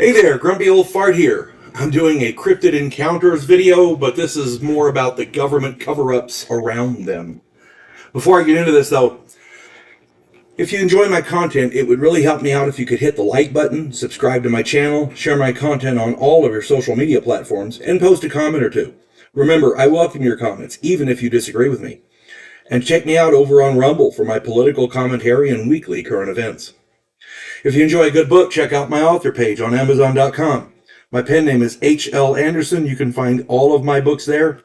Hey there, Grumpy Old Fart here. I'm doing a cryptid encounters video, but this is more about the government cover-ups around them. Before I get into this though, if you enjoy my content, it would really help me out if you could hit the like button, subscribe to my channel, share my content on all of your social media platforms, and post a comment or two. Remember, I welcome your comments, even if you disagree with me. And check me out over on Rumble for my political commentary and weekly current events. If you enjoy a good book, check out my author page on Amazon.com. My pen name is H.L. Anderson. You can find all of my books there,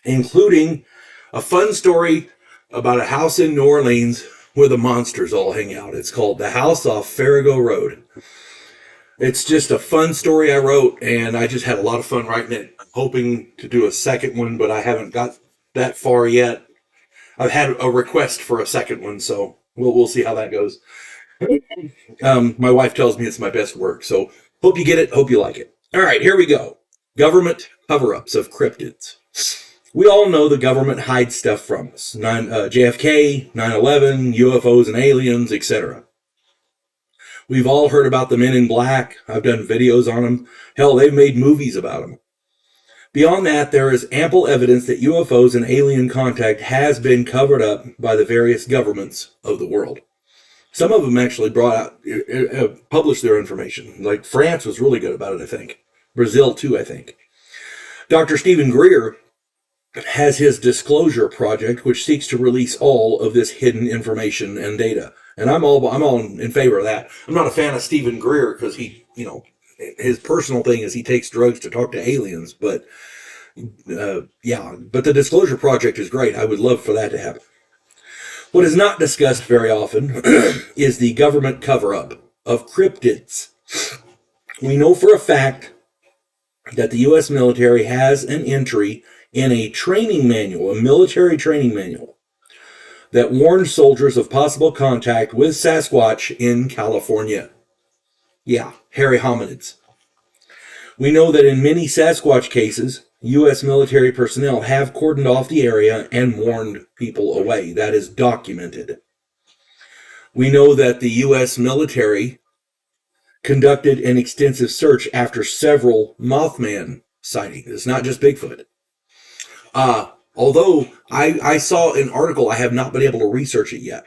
including a fun story about a house in New Orleans where the monsters all hang out. It's called The House Off Farrago Road. It's just a fun story I wrote, and I just had a lot of fun writing it. I'm hoping to do a second one, but I haven't got that far yet. I've had a request for a second one, so we'll see how that goes. My wife tells me it's my best work, so hope you get it, hope you like it. All right, here we go. Government cover-ups of cryptids. We all know the government hides stuff from us. JFK, 9/11, UFOs and aliens, etc. We've all heard about the Men in Black. I've done videos on them. Hell, they've made movies about them. Beyond that, there is ample evidence that UFOs and alien contact has been covered up by the various governments of the world. Some of them actually published their information. Like France was really good about it, I think. Brazil too, I think. Dr. Stephen Greer has his Disclosure Project, which seeks to release all of this hidden information and data. And I'm all in favor of that. I'm not a fan of Stephen Greer because his personal thing is he takes drugs to talk to aliens. But but the Disclosure Project is great. I would love for that to happen. What is not discussed very often is the government cover-up of cryptids. We know for a fact that the U.S. military has an entry in a training manual, a military training manual, that warns soldiers of possible contact with Sasquatch in California. Yeah, hairy hominids. We know that in many Sasquatch cases, U.S. military personnel have cordoned off the area and warned people away. That is documented. We know that the U.S. military conducted an extensive search after several Mothman sightings. It's not just Bigfoot. Although I saw an article, I have not been able to research it yet,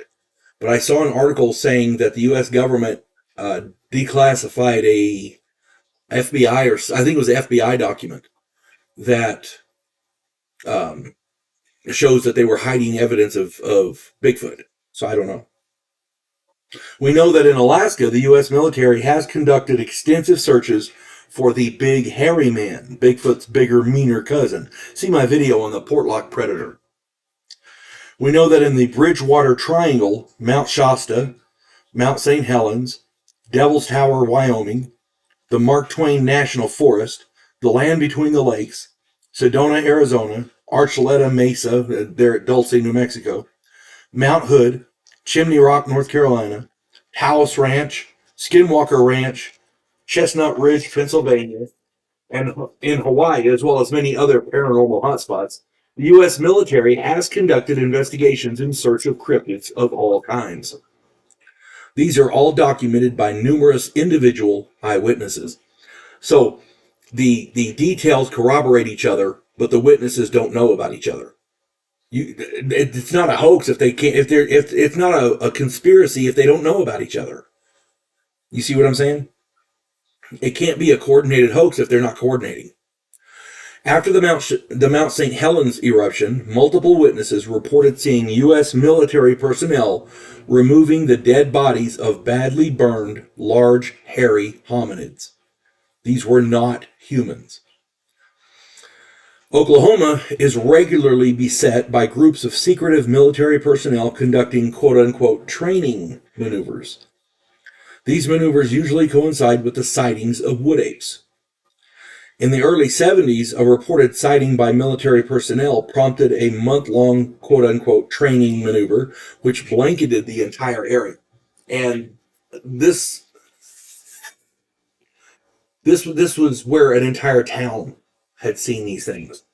but I saw an article saying that the U.S. government declassified a FBI, or I think it was an FBI document that shows that they were hiding evidence of Bigfoot. So I don't know. We know that in Alaska, the U.S. military has conducted extensive searches for the big hairy man, Bigfoot's bigger, meaner cousin. See my video on the Portlock Predator. We know that in the Bridgewater Triangle, Mount Shasta, Mount St. Helens, Devil's Tower, Wyoming, the Mark Twain National Forest, the land between the lakes, Sedona, Arizona, Archuleta Mesa, there at Dulce, New Mexico, Mount Hood, Chimney Rock, North Carolina, Taos Ranch, Skinwalker Ranch, Chestnut Ridge, Pennsylvania, and in Hawaii, as well as many other paranormal hotspots, the U.S. military has conducted investigations in search of cryptids of all kinds. These are all documented by numerous individual eyewitnesses. So the details corroborate each other, but the witnesses don't know about each other. It's not a hoax if they can't. If it's not a conspiracy if they don't know about each other. You see what I'm saying? It can't be a coordinated hoax if they're not coordinating. After the Mount St. Helens eruption, multiple witnesses reported seeing U.S. military personnel removing the dead bodies of badly burned, large, hairy hominids. These were not humans. Oklahoma is regularly beset by groups of secretive military personnel conducting quote-unquote training maneuvers. These maneuvers usually coincide with the sightings of wood apes. In the early 70s, a reported sighting by military personnel prompted a month-long quote-unquote training maneuver, which blanketed the entire area. And this was where an entire town had seen these things.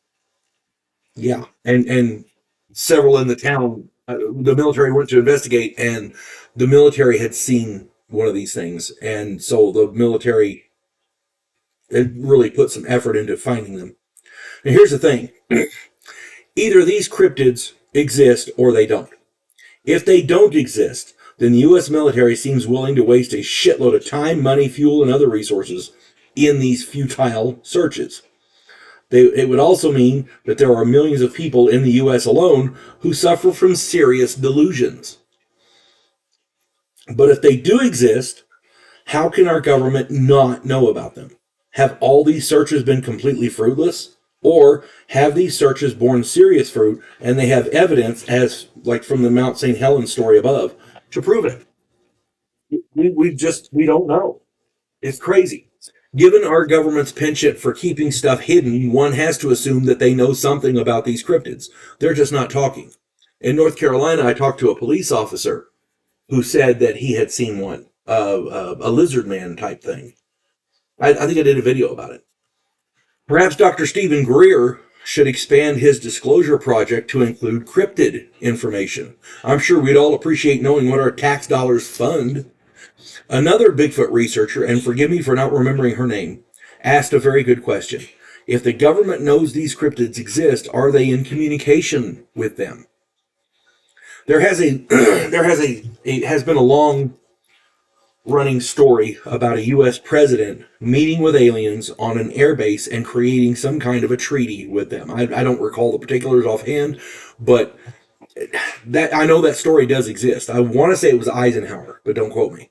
Yeah, and several in the town, the military went to investigate, and the military had seen one of these things, and so the military really put some effort into finding them. Now, here's the thing. Either these cryptids exist or they don't. If they don't exist, then the U.S. military seems willing to waste a shitload of time, money, fuel, and other resources in these futile searches. It would also mean that there are millions of people in the U.S. alone who suffer from serious delusions. But if they do exist, how can our government not know about them? Have all these searches been completely fruitless? Or have these searches borne serious fruit and they have evidence, as like from the Mount St. Helens story above, to prove it? We don't know. It's crazy. Given our government's penchant for keeping stuff hidden, one has to assume that they know something about these cryptids. They're just not talking. In North Carolina, I talked to a police officer who said that he had seen one, a lizard man type thing. I think I did a video about it. Perhaps Dr. Stephen Greer should expand his disclosure project to include cryptid information. I'm sure we'd all appreciate knowing what our tax dollars fund. Another Bigfoot researcher, and forgive me for not remembering her name, asked a very good question. If the government knows these cryptids exist, are they in communication with them? There has been a long running story about a U.S. president meeting with aliens on an airbase and creating some kind of a treaty with them. I don't recall the particulars offhand, but that I know that story does exist. I want to say it was Eisenhower, but don't quote me.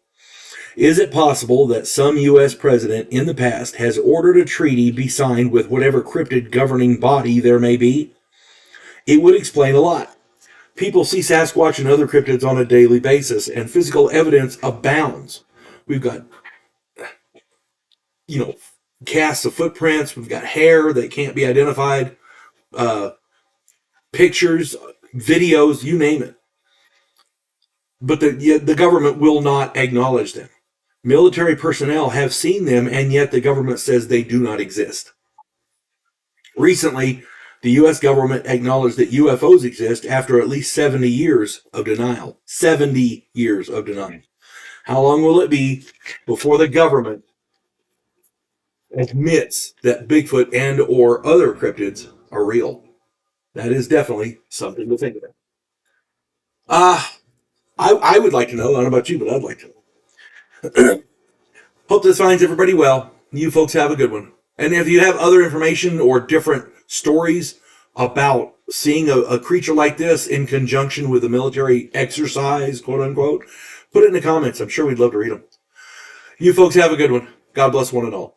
Is it possible that some U.S. president in the past has ordered a treaty be signed with whatever cryptid governing body there may be? It would explain a lot. People see Sasquatch and other cryptids on a daily basis, and physical evidence abounds. We've got, casts of footprints. We've got hair that can't be identified, pictures, videos, you name it. But the government will not acknowledge them. Military personnel have seen them, and yet the government says they do not exist. Recently, the U.S. government acknowledged that UFOs exist after at least 70 years of denial. 70 years of denial. How long will it be before the government admits that Bigfoot and or other cryptids are real? That is definitely something to think about. I would like to know. I don't know about you, but I'd like to know. Hope this finds everybody well. You folks have a good one. And if you have other information or different stories about seeing a creature like this in conjunction with a military exercise, quote unquote, put it in the comments. I'm sure we'd love to read them. You folks have a good one. God bless one and all.